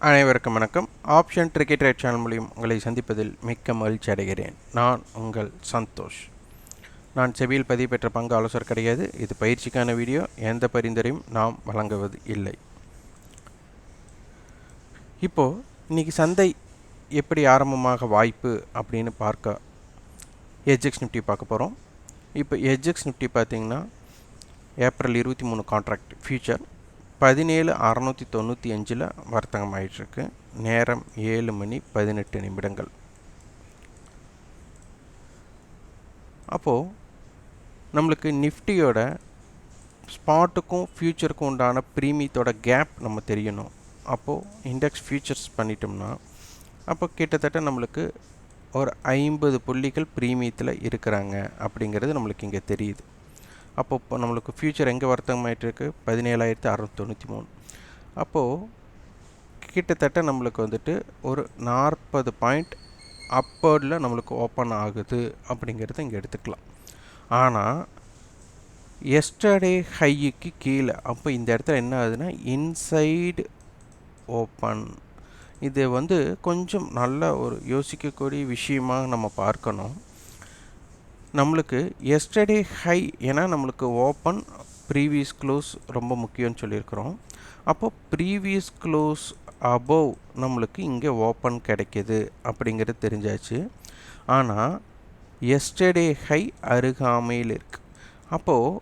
அனைவருக்கும் வணக்கம். Option ட்ரிக்கெட் right channel மூலியம் உங்களை சந்திப்பதில் மிக்க மகிழ்ச்சி அடைகிறேன். நான் உங்கள் சந்தோஷ். நான் செபியில் பதிவு பெற்ற பங்கு ஆலோசகர் கிடையாது. இது பயிற்சிக்கான வீடியோ. எந்த பரிந்துரையும் நாம் வழங்குவது இல்லை. இப்போது இன்றைக்கி சந்தை எப்படி ஆரம்பமாக வாய்ப்பு அப்படின்னு பார்க்க ஹெட்ஜ் நிஃப்டி பார்க்க போகிறோம். இப்போ ஹெட்ஜ் நிஃப்டி பார்த்திங்கன்னா ஏப்ரல் 23 கான்ட்ராக்ட் ஃபியூச்சர் 17,695 வர்த்தகம் ஆகிட்டுருக்கு. நேரம் 7:18 அப்போது நம்மளுக்கு நிஃப்டியோட ஸ்பாட்டுக்கும் ஃபியூச்சருக்கும் உண்டான ப்ரீமியத்தோட கேப் நம்ம தெரியணும். அப்போது இண்டெக்ஸ் ஃபியூச்சர்ஸ் பண்ணிட்டோம்னா அப்போ கிட்டத்தட்ட நம்மளுக்கு ஒரு 50 புள்ளிகள் ப்ரீமியத்தில் இருக்கிறாங்க அப்படிங்கிறது நம்மளுக்கு இங்கே தெரியுது. அப்போது இப்போ நம்மளுக்கு ஃபியூச்சர் எங்கே வர்த்தகம் ஆகிட்டுருக்கு? 17,693. அப்போது கிட்டத்தட்ட நம்மளுக்கு வந்துட்டு ஒரு 40 பாயிண்ட் அப்பர்டில் நம்மளுக்கு ஓப்பன் ஆகுது அப்படிங்கிறத இங்கே எடுத்துக்கலாம். ஆனால் எஸ்டர்டே ஹைக்கு கீழே அப்போ இந்த இடத்துல என்ன ஆகுதுன்னா இன்சைடு ஓப்பன். இது வந்து கொஞ்சம் நல்ல ஒரு யோசிக்கக்கூடிய விஷயமாக நம்ம பார்க்கணும். நம்மளுக்கு எஸ்டர்டே ஹை ஏன்னா நம்மளுக்கு ஓப்பன் ப்ரீவியஸ் க்ளோஸ் ரொம்ப முக்கியம்னு சொல்லியிருக்கிறோம். அப்போது ப்ரீவியஸ் க்ளோஸ் அபோவ் நம்மளுக்கு இங்கே ஓப்பன் கிடைக்கிது அப்படிங்கிறது தெரிஞ்சாச்சு. ஆனால் எஸ்டர்டே ஹை அருகாமையில் இருக்குது. அப்போது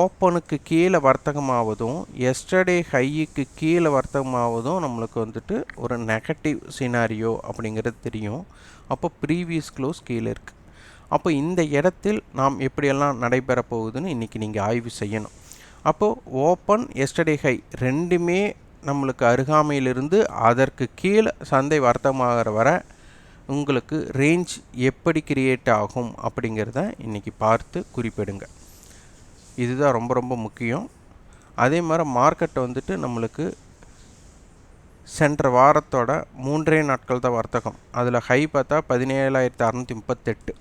ஓப்பனுக்கு கீழே வர்த்தகமாவதும் எஸ்டர்டே ஹைக்கு கீழே வர்த்தகமாவதும் நம்மளுக்கு வந்துட்டு ஒரு நெகட்டிவ் சினாரியோ அப்படிங்கிறது தெரியும். அப்போ ப்ரீவியஸ் க்ளோஸ் கீழே இருக்குது. அப்போ இந்த இடத்தில் நாம் எப்படியெல்லாம் நடைபெற போகுதுன்னு இன்றைக்கி நீங்கள் ஆய்வு செய்யணும். அப்போது ஓப்பன் எஸ்டர்டே ஹை ரெண்டுமே நம்மளுக்கு அருகாமையிலிருந்து அதற்கு கீழே சந்தை வர்த்தகமாகிற வர உங்களுக்கு ரேஞ்ச் எப்படி கிரியேட் ஆகும் அப்படிங்கிறத இன்றைக்கி பார்த்து குறிப்பிடுங்க. இதுதான் ரொம்ப ரொம்ப முக்கியம். அதே மாதிரி மார்க்கெட்டை வந்துட்டு நம்மளுக்கு சென்ற வாரத்தோட 3 நாட்கள் தான் வர்த்தகம். அதில் ஹை பார்த்தா 17,638.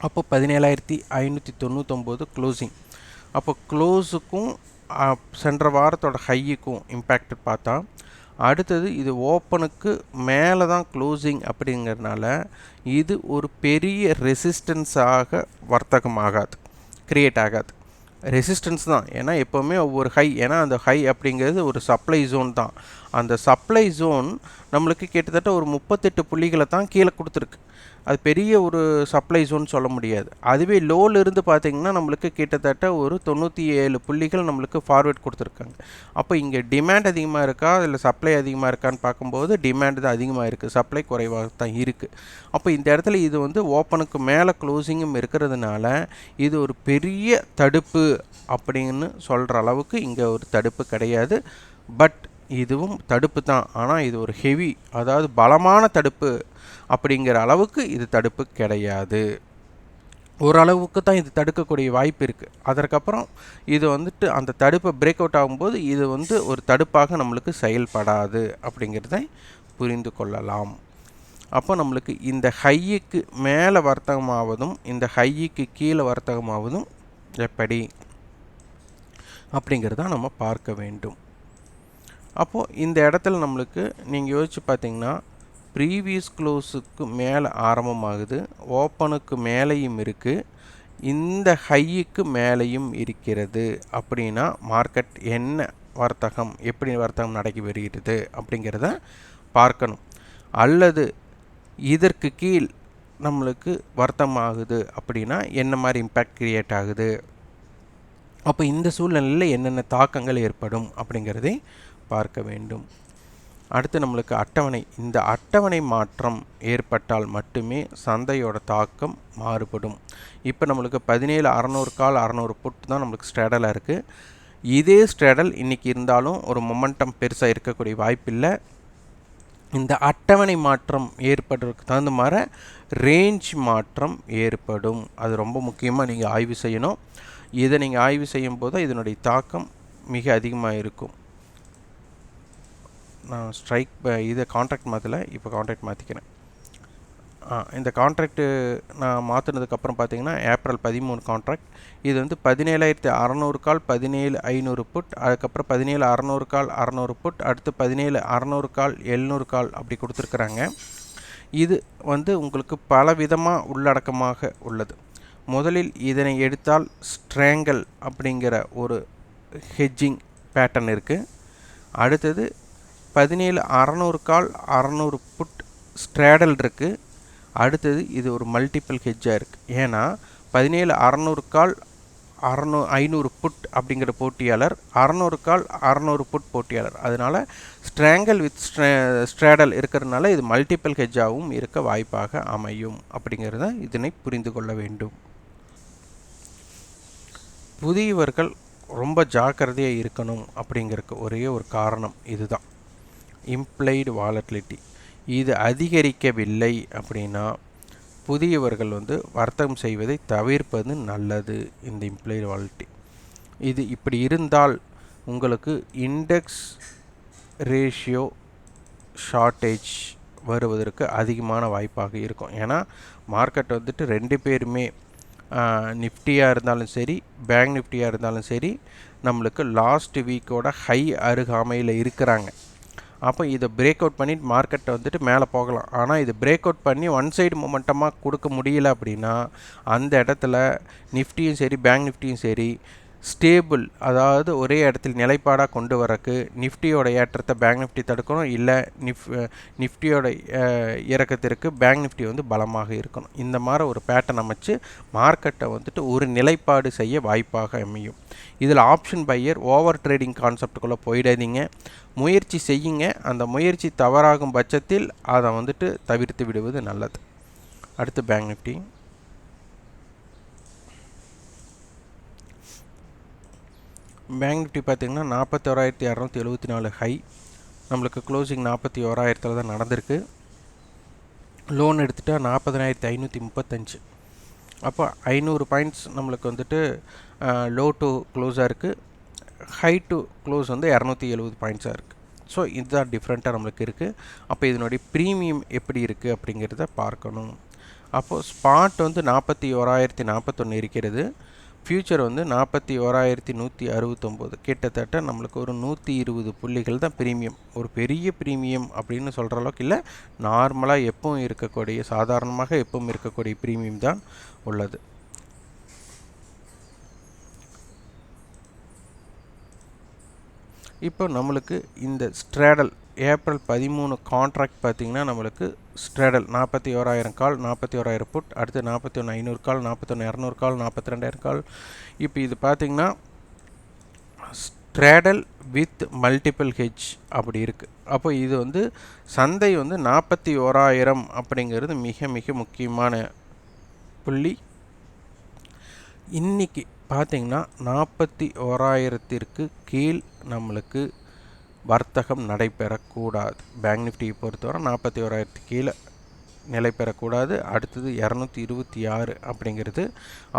அப்போ 17,599 க்ளோசிங். அப்போ க்ளோஸுக்கும் சென்ற வாரத்தோட ஹையுக்கும் இம்பேக்ட் பார்த்தா அடுத்தது இது ஓப்பனுக்கு மேலே தான் க்ளோசிங் அப்படிங்கிறதுனால இது ஒரு பெரிய ரெசிஸ்டன்ஸாக வர்த்தகம் ஆகாது, கிரியேட் ஆகாது. ரெசிஸ்டன்ஸ் தான். ஏன்னா எப்போவுமே ஒவ்வொரு ஹை, ஏன்னா அந்த ஹை அப்படிங்கிறது ஒரு சப்ளை ஜோன் தான். அந்த சப்ளை ஜோன் நம்மளுக்கு கிட்டத்தட்ட ஒரு 38 புள்ளிகளை தான் கீழே கொடுத்துருக்கு. அது பெரிய ஒரு சப்ளை ஜோன் சொல்ல முடியாது. அதுவே லோவில் இருந்து பார்த்திங்கன்னா நம்மளுக்கு கிட்டத்தட்ட ஒரு 97 புள்ளிகள் நம்மளுக்கு ஃபார்வேர்ட் கொடுத்துருக்காங்க. அப்போ இங்கே டிமாண்ட் அதிகமாக இருக்கா இல்லை சப்ளை அதிகமாக இருக்கான்னு பார்க்கும்போது டிமாண்ட் தான் அதிகமாக இருக்குது, சப்ளை குறைவாக தான் இருக்குது. அப்போ இந்த இடத்துல இது வந்து ஓப்பனுக்கு மேலே க்ளோசிங்கும் இருக்கிறதுனால இது ஒரு பெரிய தடுப்பு அப்படின்னு சொல்கிற அளவுக்கு இங்கே ஒரு தடுப்பு கிடையாது. பட் இதுவும் தடுப்பு தான். ஆனால் இது ஒரு ஹெவி, அதாவது பலமான தடுப்பு அப்படிங்கிற அளவுக்கு இது தடுப்பு கிடையாது. ஓரளவுக்கு தான் இது தடுக்கக்கூடிய வாய்ப்பு இருக்குது. அதற்கப்புறம் இது வந்துட்டு அந்த தடுப்பை பிரேக் அவுட் ஆகும்போது இது வந்து ஒரு தடுப்பாக நம்மளுக்கு செயல்படாது அப்படிங்கிறத புரிந்து கொள்ளலாம். அப்போ நம்மளுக்கு இந்த ஹையுக்கு மேலே வர்த்தகமாவதும் இந்த ஹையுக்கு கீழே வர்த்தகமாவதும் எப்படி அப்படிங்கிறத நம்ம பார்க்க வேண்டும். அப்போது இந்த இடத்துல நம்மளுக்கு நீங்கள் யோசித்து பார்த்தீங்கன்னா ப்ரீவியஸ் க்ளோஸுக்கு மேலே ஆரம்பமாகுது, ஓப்பனுக்கு மேலேயும் இருக்குது, இந்த ஹையுக்கு மேலேயும் இருக்கிறது. அப்படின்னா மார்க்கெட் என்ன வர்த்தகம், எப்படி வர்த்தகம் நடக்கி வருகிறது அப்படிங்கிறத பார்க்கணும். அல்லது இதற்கு கீழ் நம்மளுக்கு வர்த்தகம் ஆகுது அப்படின்னா என்ன மாதிரி இம்பேக்ட் கிரியேட் ஆகுது, அப்போ இந்த சூழ்நிலையில் என்னென்ன தாக்கங்கள் ஏற்படும் அப்படிங்கிறதை பார்க்க வேண்டும். அடுத்து நம்மளுக்கு அட்டவணை, இந்த அட்டவணை மாற்றம் ஏற்பட்டால் மட்டுமே சந்தையோட தாக்கம் மாறுபடும். இப்போ நம்மளுக்கு 17,600 கால் 600 புட் தான் நம்மளுக்கு ஸ்ட்ராடலாக இருக்குது. இதே ஸ்ட்ராடல் இன்றைக்கி இருந்தாலும் ஒரு மொமெண்டம் பெருசாக இருக்கக்கூடிய வாய்ப்பில்லை. இந்த அட்டவணை மாற்றம் ஏற்படுறதுக்கு தகுந்த மாதிரி ரேஞ்ச் மாற்றம் ஏற்படும். அது ரொம்ப முக்கியமாக நீங்கள் ஆய்வு செய்யணும். இதை நீங்கள் ஆய்வு செய்யும் போது இதனுடைய தாக்கம் மிக அதிகமாக இருக்கும். நான் ஸ்ட்ரைக் இதை கான்ட்ராக்ட் மாற்றலை, இப்போ கான்ட்ராக்ட் மாற்றிக்கிறேன். இந்த கான்ட்ராக்ட் நான் மாற்றினதுக்கப்புறம் பார்த்தீங்கன்னா ஏப்ரல் 13 கான்ட்ராக்ட். இது வந்து 17,600 கால் 17,500 புட், அதுக்கப்புறம் 17,600 கால் 600 புட், அடுத்து 17,600 கால் 700 கால் அப்படி கொடுத்துருக்குறாங்க. இது வந்து உங்களுக்கு பல விதமாக உள்ளடக்கமாக உள்ளது. முதலில் இதனை எடுத்தால் ஸ்ட்ரேங்கல் அப்படிங்கிற ஒரு ஹெட்ஜிங் பேட்டர்ன் இருக்குது. அடுத்தது 17,600 கால் 600 புட் ஸ்ட்ராடல் இருக்குது. அடுத்தது இது ஒரு மல்டிபிள் ஹெட்ஜாக இருக்குது. ஏன்னா 17,600 கால் 500 புட் அப்படிங்கிற போட்டியாளர், 600 கால் 600 புட் போட்டியாளர். அதனால் ஸ்ட்ராங்கல் வித் ஸ்ட்ராடல் இருக்கிறதுனால இது மல்டிபிள் ஹெட்ஜாகவும் இருக்க வாய்ப்பாக அமையும் அப்படிங்கிறத இதனை புரிந்து கொள்ள வேண்டும். புதியவர்கள் ரொம்ப ஜாக்கிரதையாக இருக்கணும் அப்படிங்கிறதுக்கு ஒரே ஒரு காரணம் இதுதான், இம்ப்ளைடு வாலட்டிலிட்டி. இது அதிகரிக்கவில்லை அப்படின்னா புதியவர்கள் வந்து வர்த்தகம் செய்வதை தவிர்ப்பது நல்லது. இந்த இம்ப்ளைடு வாலட்டிலிட்டி இது இப்படி இருந்தால் உங்களுக்கு இண்டெக்ஸ் ரேஷியோ ஷார்ட்டேஜ் வருவதற்கு அதிகமான வாய்ப்பாக இருக்கும். ஏன்னா மார்க்கெட் வந்துட்டு ரெண்டு பேருமே நிஃப்டியாக இருந்தாலும் சரி, பேங்க் நிஃப்டியாக இருந்தாலும் சரி, நம்மளுக்கு லாஸ்ட் வீக்கோட ஹை அருகாமையில் இருக்கிறாங்க. அப்போ இதை பிரேக் அவுட் பண்ணிட்டு மார்க்கெட்டை வந்துட்டு மேலே போகலாம். ஆனால் இது பிரேக் அவுட் பண்ணி ஒன் சைடு மொமெண்டமாக கொடுக்க முடியல அப்படின்னா அந்த இடத்துல நிஃப்டியும் சரி பேங்க் நிஃப்டியும் சரி ஸ்டேபிள், அதாவது ஒரே இடத்தில் நிலைப்பாடாக கொண்டு வரக்கு நிஃப்டியோட ஏற்றத்தை பேங்க் நிஃப்டி தடுக்கணும், இல்லை நிஃப்டியோட இறக்கத்திற்கு பேங்க் நிஃப்டி வந்து பலமாக இருக்கணும். இந்த மாதிரி ஒரு பேட்டர்ன் அமைச்சு மார்க்கெட்டை வந்துட்டு ஒரு நிலைப்பாடு செய்ய வாய்ப்பாக அமையும். இதில் ஆப்ஷன் பையர் ஓவர் ட்ரேடிங் கான்செப்டுக்குள்ளே போயிடாதீங்க, முயற்சி செய்யுங்க. அந்த முயற்சி தவறாகும் பட்சத்தில் அதை வந்துட்டு தவிர்த்து விடுவது நல்லது. அடுத்து பேங்க் நிஃப்டி. பேங்க் நிஃப்டி பார்த்திங்கன்னா 41,274 ஹை, நம்மளுக்கு க்ளோசிங் 41,000 தான் நடந்திருக்கு. லோன் எடுத்துகிட்டா 40,535. அப்போ 500 பாயிண்ட்ஸ் நம்மளுக்கு வந்துட்டு லோ டு க்ளோஸாக இருக்குது, ஹை டு க்ளோஸ் வந்து 270 பாயிண்ட்ஸாக இருக்குது. ஸோ இதுதான் டிஃப்ரெண்ட்டாக நம்மளுக்கு இருக்குது. அப்போ இதனுடைய ப்ரீமியம் எப்படி இருக்குது அப்படிங்கிறத பார்க்கணும். அப்போது ஸ்பாட் வந்து 41,041 இருக்கிறது, ஃப்யூச்சர் வந்து 41,169. கிட்டத்தட்ட நம்மளுக்கு ஒரு 120 புள்ளிகள் தான் ப்ரீமியம். ஒரு பெரிய ப்ரீமியம் அப்படின்னு சொல்கிற அளவுக்கு இல்லை, நார்மலாக எப்பவும் இருக்கக்கூடிய, சாதாரணமாக எப்பவும் இருக்கக்கூடிய ப்ரீமியம் தான் உள்ளது. இப்போ நம்மளுக்கு இந்த ஸ்ட்ராடல் ஏப்ரல் 13 கான்ட்ராக்ட் பார்த்திங்கன்னா நம்மளுக்கு ஸ்ட்ராடல் 41,000 கால் 41,000 புட், அடுத்து 41,500 கால் 41,200 கால் 42,000 கால். இப்போ இது பார்த்திங்கன்னா ஸ்ட்ராடல் வித் மல்டிபிள் ஹெட்ஜ் அப்படி இருக்குது. அப்போ இது வந்து சந்தை வந்து 41,000 அப்படிங்கிறது மிக மிக முக்கியமான புள்ளி. இன்றைக்கி பார்த்திங்கன்னா 41,000க்கு கீழ் நம்மளுக்கு வர்த்தகம் நடைபெறக்கூடாது. பேங்க் நிஃப்டியை பொறுத்தவரை 41,000 கீழே நிலை பெறக்கூடாது. அடுத்தது 226 அப்படிங்கிறது.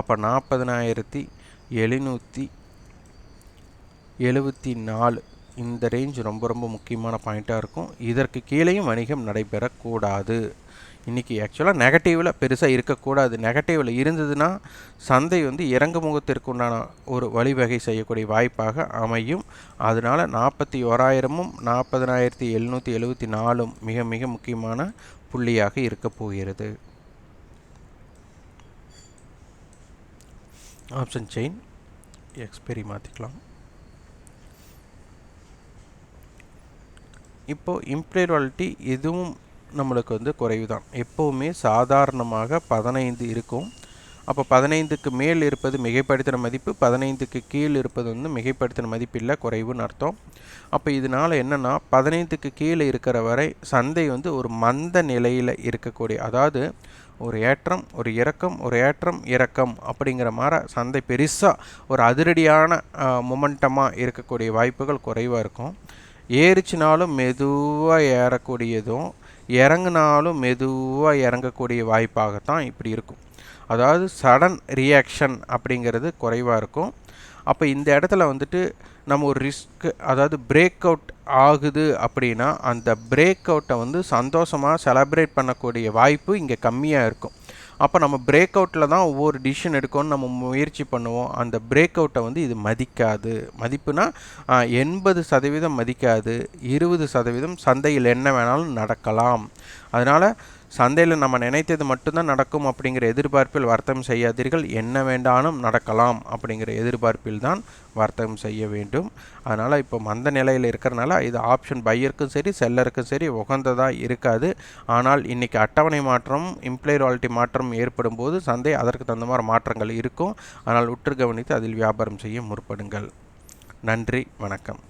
அப்போ 40,774 இந்த ரேஞ்ச் ரொம்ப ரொம்ப முக்கியமான பாயிண்ட்டாக இருக்கும். இதற்கு கீழேயும் வணிகம் நடைபெறக்கூடாது. இன்றைக்கி ஆக்சுவலாக நெகட்டிவில் பெருசாக இருக்கக்கூடாது. நெகட்டிவில் இருந்ததுன்னா சந்தை வந்து இறங்கு முகத்திற்கு உண்டான ஒரு வழிவகை செய்யக்கூடிய வாய்ப்பாக அமையும். அதனால் 41,000ம் 40,774 மிக மிக முக்கியமான புள்ளியாக இருக்க போகிறது. ஆப்ஷன் செயின் எக்ஸ்பைரி மாற்றிக்கலாம். இப்போது இம்ப்ளைட் வாலட்டிலிட்டி இதுவும் நம்மளுக்கு வந்து குறைவு தான். எப்போவுமே சாதாரணமாக 15 இருக்கும். அப்போ 15க்கு மேல் இருப்பது மிகைப்படுத்தின மதிப்பு, 15க்கு கீழ் இருப்பது வந்து மிகைப்படுத்தின மதிப்பு இல்லை, குறைவுன்னு அர்த்தம். அப்போ இதனால் என்னென்னா 15க்கு கீழே இருக்கிற வரை சந்தை வந்து ஒரு மந்த நிலையில் இருக்கக்கூடிய, அதாவது ஒரு ஏற்றம் ஒரு இறக்கம் ஒரு ஏற்றம் இறக்கம் அப்படிங்கிற மாதிரி சந்தை பெருசாக ஒரு அதிரடியான மொமெண்டமாக இருக்கக்கூடிய வாய்ப்புகள் குறைவாக இருக்கும். ஏறிச்சினாலும் மெதுவாக ஏறக்கூடியதும் இறங்குனாலும் மெதுவாக இறங்கக்கூடிய வாய்ப்பாகத்தான் இப்படி இருக்கும். அதாவது சடன் ரியாக்ஷன் அப்படிங்கிறது குறைவாக இருக்கும். அப்போ இந்த இடத்துல வந்துட்டு நம்ம ஒரு ரிஸ்க் அதாவது பிரேக் அவுட் ஆகுது அப்படின்னா அந்த பிரேக் அவுட்டை வந்து சந்தோஷமாக செலப்ரேட் பண்ணக்கூடிய வாய்ப்பு இங்கே கம்மியாக இருக்கும். அப்போ நம்ம பிரேக் அவுட்டில் தான் ஒவ்வொரு டிசிஷன் எடுக்கணும்னு நம்ம முயற்சி பண்ணுவோம். அந்த பிரேக் அவுட்டை வந்து இது மதிக்காது. மதிப்புனா 80% மதிக்காது. 20% சந்தையில் என்ன வேணாலும் நடக்கலாம். அதனால் சந்தையில் நம்ம நினைத்தது மட்டும்தான் நடக்கும் அப்படிங்கிற எதிர்பார்ப்பில் வர்த்தகம் செய்யாதீர்கள். என்ன வேண்டாலும் நடக்கலாம் அப்படிங்கிற எதிர்பார்ப்பில் தான் வர்த்தகம் செய்ய வேண்டும். அதனால் இப்போ மந்த நிலையில் இருக்கிறனால இது ஆப்ஷன் பையருக்கும் சரி செல்லருக்கும் சரி உகந்ததாக இருக்காது. ஆனால் இன்றைக்கி அட்டவணை மாற்றம் இம்ப்ளைட் வாலிட்டி மாற்றம் ஏற்படும் போது சந்தை அதற்கு தகுந்த மாதிரி மாற்றங்கள் இருக்கும். ஆனால் உற்று கவனித்து அதில் வியாபாரம் செய்ய முற்படுங்கள். நன்றி, வணக்கம்.